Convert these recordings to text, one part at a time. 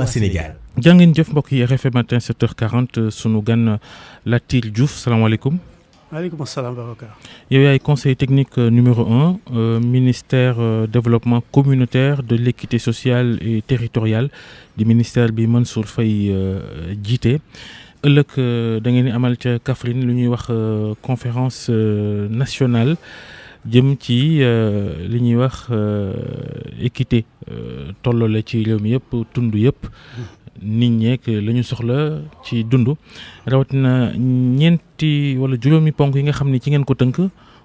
waa Sénégal. jàngeen jëf mbokk yi RFM matin 7h40 sunu gan Latyr Diouf salaamaaleykum. maaleykum salaam Babacar. yow yaay conseil technique numéro 1 ministère développement communautaire de l'équité sociale et territoriale di ministère bi Mansour Faye jiite. ëllëg da ngeen di amal ca Kaffrine lu ñuy wax conférence nationale jëm ci li ñuy wax équité tollale ci réew mi yëpp tund yëpp nit ñeek la ñu soxla ci dund rawatina ñeenti wala juróomi ponk yi nga xam ne ci ngeen ko tënk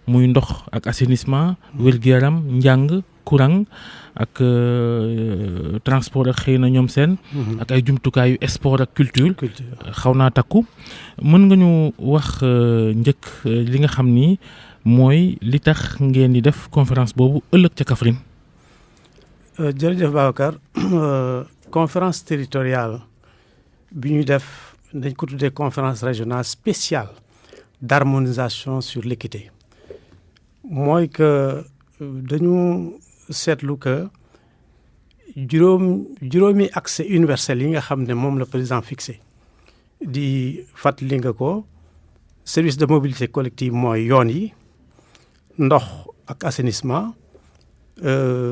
muy ndox ak assainissement wér-gu-yaram njàng courant ak transport ak xëy na ñoom seen ak ay jumtukaayu sport ak culture xaw naa takku mën nga ñu wax njëkk li nga xam ni mooy li tax ngeen di def conférence boobu ëllëg ca Kaffrine. jërëjëf Babacar conférence territoriale bi ñuy def dañ ko tuddee conférence régionale spéciale d'harmonisation sur l'équité mooy que dañu seetlu que juróomi accès universel yi nga xam ne moom la président fixé di fàttali nga ko service de mobilité collective mooy yoon yi ndox ak assainissement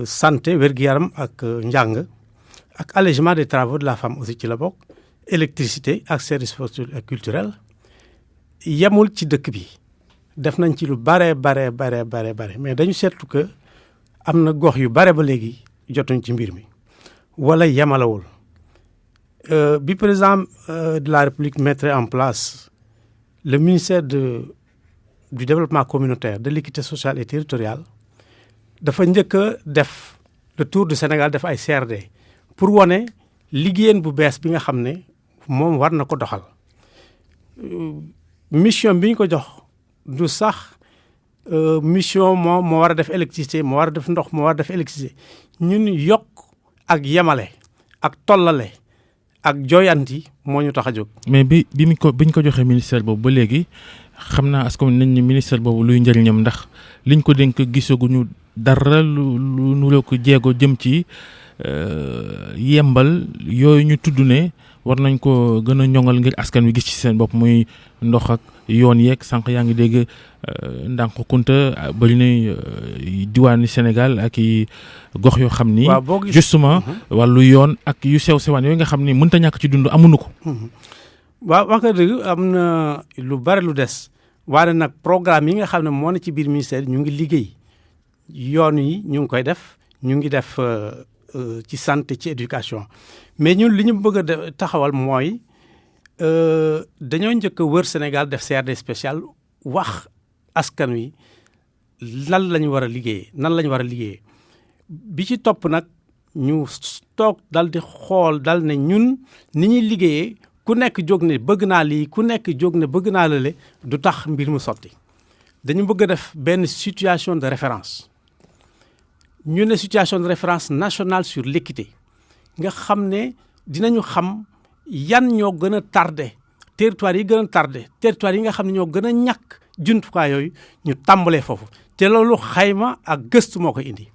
santé wér-gu-yaram ak njàng ak allègement des travaux de la femme aussi ci la bokk électricité ak services sportifs et culturels yemul ci dëkk bi def nañ ci lu bare mais dañu seetlu que am na gox yu bare ba léegi jotuñ ci mbir mi wala yemalawul bi président de la République mettre en place le ministère du développement communautaire de l'équité sociale et territoriale dafa njëkk a def le tour du Sénégal def ay CRD pour wane liggéeyeen bu bees bi nga xam ne moom war na ko doxal mission bi ñu ko jox du sax mission moo war a def électricité moo war a def ndox moo war a def électricité ñun yokk ak yemale ak tollale ak jooyanti moo ñu tax a jóg. mais bi ñu ko joxee ministère boobu ba léegi xam naa askan nañ ni ministère boobu luy njëriñam ndax liñ ko dénk gisaguñu dara lu nuroo ko jéego jëm ci yembal yooyu ñu tudd ne war nañ ko gën a ñoŋal ngir askan wi gis ci seen bopp muy ndox ak yoon yeeg sànq yaa ngi dégg ndànk kunta bari na diwaani Sénégal ak i gox yoo xam ni. justement wàllu yoon ak yu sew sewaan yooyu nga xam ni mënta ñàkk ci dund amuñu ko. waaw wax nga dëgg am na lu bari lu des waaye nag programme yi nga xam ne moo na ci biir ministère ñu ngi liggéey yoon yi ñu ngi koy def ñu ngi def ci santé ci éducation mais ñun li ñu bëgg a taxawal mooy dañoo njëkk a wër Sénégal def CRD spécial wax askan wi lan la ñu war a liggéeyee nan la ñu war a liggéeyee bi ci topp nag ñu toog dal di xool dal ne ñun ni ñuy liggéeyee ku nekk jóg ne bëgg naa lii ku nekk jóg ne bëgg naa lale du tax mbir mu sotti dañu bëgg a def benn situation de référence ñu ne situation de référence nationale sur l'équité nga xam ne dinañu xam yan ñoo gën a tardé territoire yi gën a tardé territoire yi nga xam ne ñoo gën a ñàkk jumtukaay yooyu ñu tàmbalee foofu te loolu xayma ak gëstu moo ko indi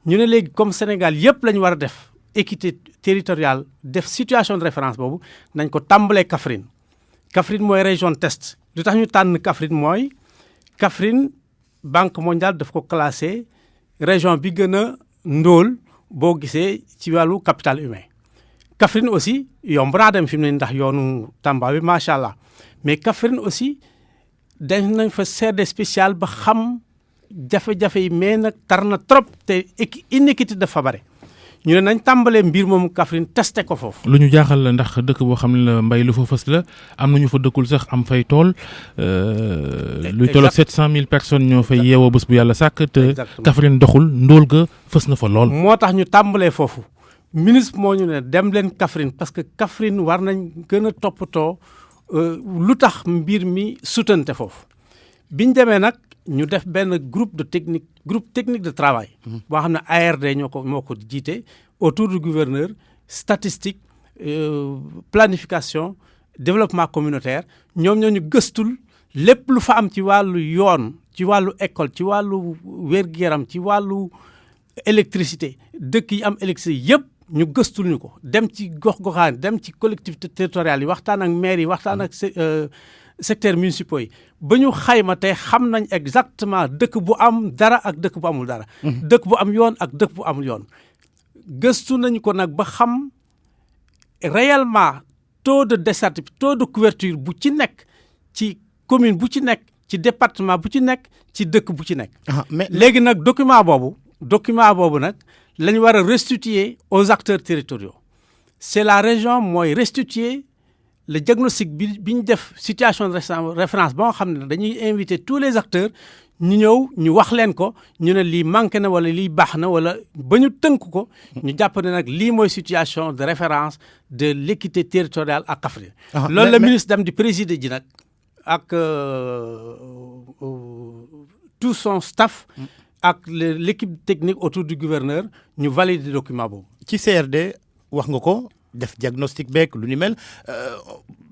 ñu ne léegi comme Sénégal yëpp la ñu war a def équité territoriale def situation de référence boobu nañ ko tàmbalee Kaffrine Kaffrine mooy région test lu tax ñu tànn Kaffrine mooy Kaffrine Banque mondiale daf ko classé région bi gën a ndóol boo gisee ci wàllu capital humain Kaffrine aussi yomb naa dem fi mu ne ndax yoonu Tamba bi macha allah mais Kaffrine aussi dañ nañ fa CRD spécial ba xam jafe-jafe yi mais nag tar na trop te inéquité dafa bare ñu ne nañ tàmbalee mbir moomu Kaffrine testé ko foofu. lu ñu jaaxal la ndax dëkk boo xam ne la mbay lu fa fës la am nañu fa dëkkul sax am fay tool. luy toll ak 700 000 personnes ñoo fay yeewoo bés bu yàlla sàkk. te Kaffrine doxul ndóol ga fës na fa lool. moo tax ñu tàmbalee foofu ministre moo ñu ne dem leen Kaffrine parce que Kaffrine war nañ gën a toppatoo lu tax mbir mi sutante foofu biñ demee nag. ñu def benn groupe technique de travail. boo xam ne ARD moo ko jiite autour du gouverneur statistique planification développement communautaire ñoom ñoo ñu gëstul lépp lu fa am ci wàllu yoon ci wàllu école ci wàllu wér-gu-yaram ci wàllu électricité dëkk yi am électricité yëpp ñu gëstul ñu ko dem ci gox-goxaan dem ci collectivité territoriale yi waxtaan ak maire yi waxtaan ak secteurs municipaux yi ba ñu xayma tey xam nañ exactement dëkk bu am dara ak dëkk bu amul dara. dëkk bu am yoon ak dëkk bu amul yoon. gëstu nañu ko nag ba xam réellement taux de desserte taux de couverture bu ci nekk ci commune bu ci nekk ci département bu ci nekk ci dëkk bu ci nekk. mais léegi nag document boobu nag la ñu war a restituer aux acteurs territoriaux c'est la région mooy restituer le diagnostic bi ñu def situation de référence ba nga xam ne dañuy inviter tous les acteurs ñu ñëw ñu wax leen ko ñu ne lii manqué na wala lii baax na wala ba ñu tënk ko ñu jàpp ne nag lii mooy situation de référence de l'équité territoriale à Kaffrine. loolu la ministre dem di présider ji nag ak tout son staff ak l'équipe technique autour du gouverneur ñu valider document boobu. ci CRD wax nga ko def diagnostic beeg lu ni mel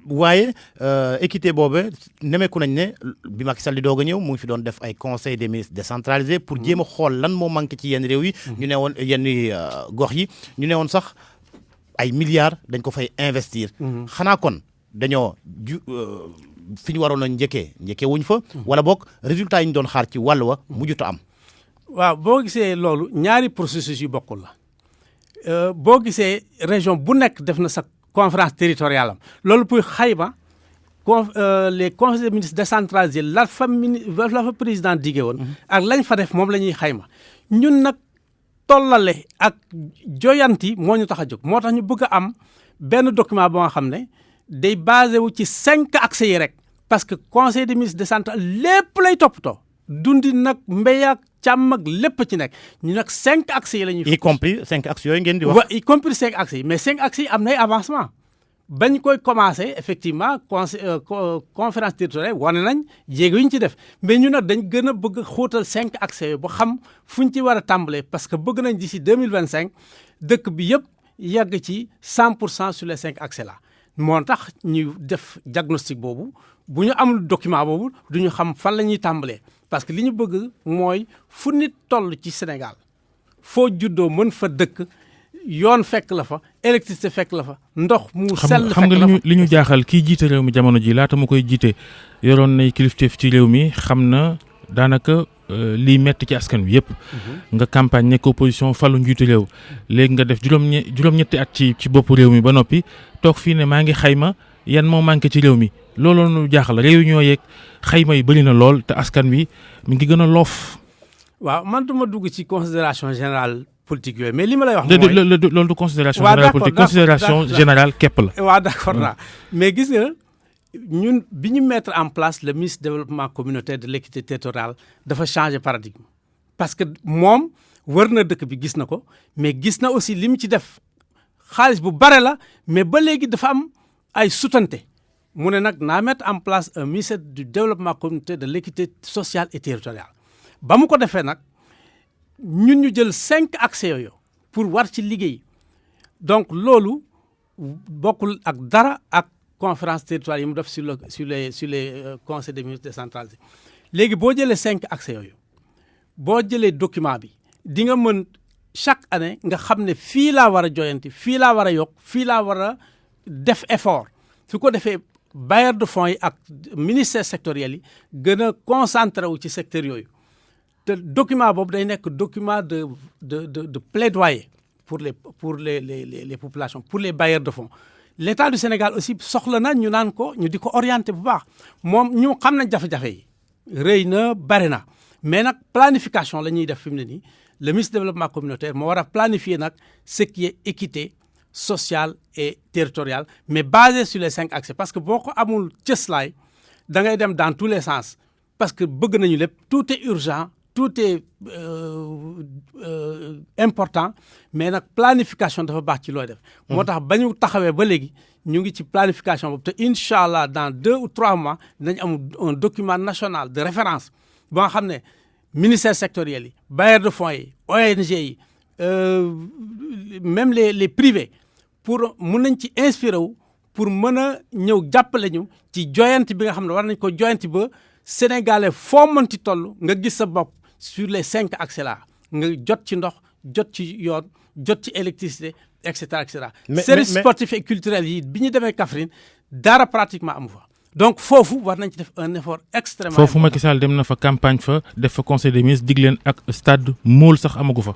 waaye équité boobu nemeeku nañ ne bi Macky Sall di doog a ñëw mu ngi fi doon def ay conseil des ministres décentralisé pour jéem a xool lan moo manqué ci yenn réew yi. ñu ne woon yenn gox yi ñu ne woon sax ay milliards dañ ko fay investir. xanaa kon dañoo fi ñu waroon a njëkkee wuñ fa. wala boog résultat yi ñu doon xaar ci wàll wa mujjut a am. waaw boo gisee loolu ñaari processus yu bokkul la boo gisee région bu nekk def na sa conférence territoriale am loolu pour xayma les conseils des ministres décentralisés la fa président diggee woon ak lañ fa def moom la ñuy xayma ñun nag tollale ak joyanti moo ñu tax a jóg moo tax ñu bëgg a am benn document boo nga xam ne day basé wu ci 5 axes yi rek parce que conseil des ministres décentralisé lépp lay toppatoo dundi nag mbéy ak càmm ak lépp ci nekk ñu nag 5 axes yi la ñuy. y compris 5 axes yooyu ngeen di wax. y compris 5 axes yi mais 5 axes yi am nay avancement bañ koy commencé effectivement conférence territoriale wane nañ jéego yi ñu ci def mais ñu nag dañ gën a bëgg xóotal 5 axes yooyu ba xam fu ñu ci war a tàmbalee parce que bëgg nañ d'ici 2025 dëkk bi yëpp yàgg ci 100% sur les 5 axes là moo tax ñu def diagnostic boobu bu ñu amul document boobu du ñu xam fan la ñuy tàmbalee. parce que li ñu bëgg mooy fu nit toll ci Sénégal foo juddoo mën fa dëkk yoon fekk la fa électricité fekk la fa ndox mu sell fekk la fa xam nga li ñu jaaxal kii jiite réew mi jamono ji laata mu koy jiite yoroon nay kilifteef ci réew mi xam na daanaka liy metti ci askan wi yëpp. nga campagne nekk opposition falu njiitu réew léegi nga def juróom-ñetti at ci boppu réew mi ba noppi toog fii ne maa ngi xayma yan moo manqué ci réew mi looloo nu jaaxal réunion yeeg xayma yi bëri na lool te askan wi mi ngi gën a loof. waaw man duma dugg ci considération générale politique yooyu mais li ma lay wax mooy loolu du considération générale politique considération générale képp la. waaw d'accord naa mais gis nga ñun bi ñu mettre en place le ministre du développement communautaire de l'équité territoriale dafa changer paradigme parce que moom wër na dëkk bi gis na ko mais gis na aussi li mu ci def xaalis bu bare la mais ba léegi dafa am ay sutante mu ne nag naa mettre en place un ministère du développement communautaire de l'équité sociale et territoriale ba mu ko defee nag ñun ñu jël 5 axes yooyu pour war ci liggéey donc loolu bokkul ak dara ak conférence territoriale yi mu def sur les conseils des ministres décentralisés léegi boo jëlee 5 axes yooyu boo jëlee document bi di nga mën chaque année nga xam ne fii laa war a joyanti fii laa war a yokk fii laa war a def effort su ko defee bailleurs de fonds yi ak ministères sectoriels yi gën a concentré wu ci secteurs yooyu te document boobu day nekk document de plaidoyer pour les populations pour les bailleurs de fonds l'État du Sénégal aussi soxla na ñu naan ko ñu di ko orienter bu baax moom ñu xam nañ jafe-jafe yi rëy na bare na mais nag planification la ñuy def fi mu ne nii le ministre du développement communautaire moo war a planifier nag ce qui est équité sociale et territoriale mais basé sur les 5 axes parce que boo ko amul cëslaay da ngay dem dans tous les sens parce que bëgg nañu lépp tout est urgent tout est important mais nag planification dafa baax ci looy def. moo tax ba ñu taxawee ba léegi ñu ngi ci planification boobu te incha allah dans 2 ou 3 mois dinañ am un document national de référence boo xam ne ministère sectoriel yi bailleurs de fonds yi ONG yi même les privés pour mun nañ ci inspiré wu pour mën a ñëw jàppale ñu ci joyanti bi nga xam ne war nañ ko joyanti ba sénégalais foo mënti toll nga gis sa bopp sur les 5 axes là nga jot ci ndox jot ci yoon jot ci électricité et cetera et cetera. Mais- services mais- sportifs et culturels yi bi ñu demee Kaffrine dara pratiquement amu fa donc foofu war nañ ci def un effort extrêmement foofu important. Macky Sall dem na fa campagne fa def fa conseil des ministres dig leen ak stade mool sax amagu fa.